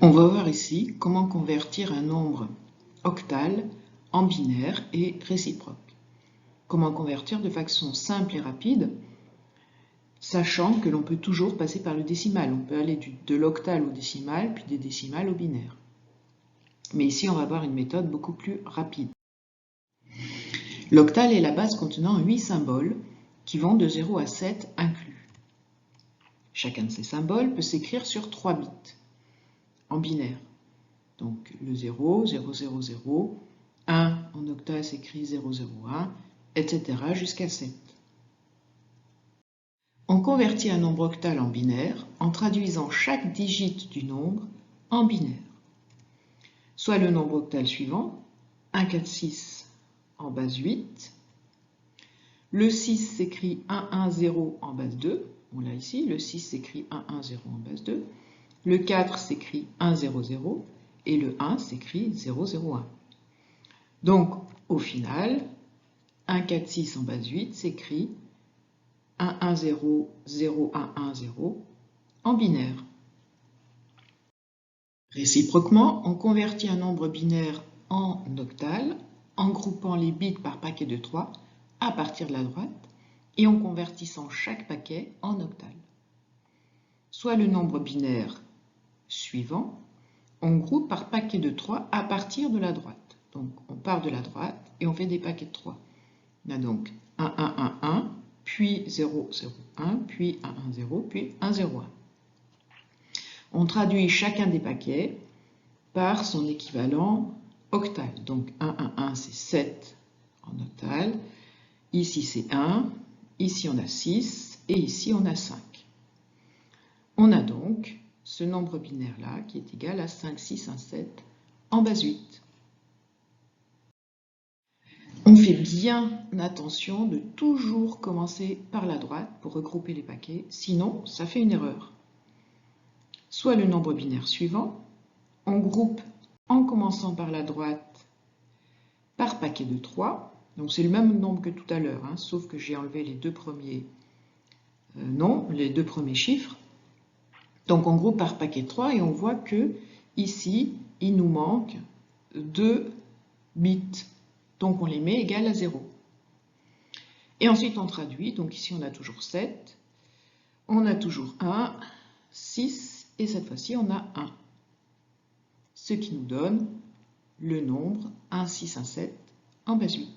On va voir ici comment convertir un nombre octal en binaire et réciproque. Comment convertir de façon simple et rapide, sachant que l'on peut toujours passer par le décimal. On peut aller de l'octal au décimal, puis des décimales au binaire. Mais ici, on va voir une méthode beaucoup plus rapide. L'octal est la base contenant 8 symboles qui vont de 0 à 7 inclus. Chacun de ces symboles peut s'écrire sur 3 bits en binaire. Donc le 0, 0, 0, 0, 1 en octal s'écrit 0, 0, 1, etc. jusqu'à 7. On convertit un nombre octal en binaire en traduisant chaque digit du nombre en binaire. Soit le nombre octal suivant, 1, 4, 6 en base 8. Le 6 s'écrit 1, 1, 0 en base 2. On l'a ici, le 6 s'écrit 1, 1, 0 en base 2. Le 4 s'écrit 1, 0, 0. Et le 1 s'écrit 0, 0, 1. Donc, au final, 1, 4, 6 en base 8 s'écrit 1, 1, 0, 0, 1, 1, 0 en binaire. Réciproquement, on convertit un nombre binaire en octal en groupant les bits par paquet de 3 à partir de la droite et en convertissant chaque paquet en octal. Soit le nombre binaire suivant, on groupe par paquet de 3 à partir de la droite. Donc on part de la droite et on fait des paquets de 3. On a donc 1, 1, 1, 1, puis 0, 0, 1, puis 1, 1, 0, puis 1, 0, 1. On traduit chacun des paquets par son équivalent octal. Donc 1, 1, 1, c'est 7 en octal. Ici, c'est 1. Ici, on a 6. Et ici, on a 5. On a donc ce nombre binaire-là qui est égal à 5, 6, 1, 7 en base 8. On fait bien attention de toujours commencer par la droite pour regrouper les paquets, sinon ça fait une erreur. Soit le nombre binaire suivant, on groupe en commençant par la droite par paquet de 3. Donc c'est le même nombre que tout à l'heure, hein, sauf que j'ai enlevé les deux premiers les deux premiers chiffres. Donc on groupe par paquet de 3 et on voit que ici, il nous manque 2 bits. Donc on les met égales à 0. Et ensuite on traduit, donc ici on a toujours 7, on a toujours 1, 6, et cette fois-ci on a 1. Ce qui nous donne le nombre 1, 6, 1, 7 en base 8.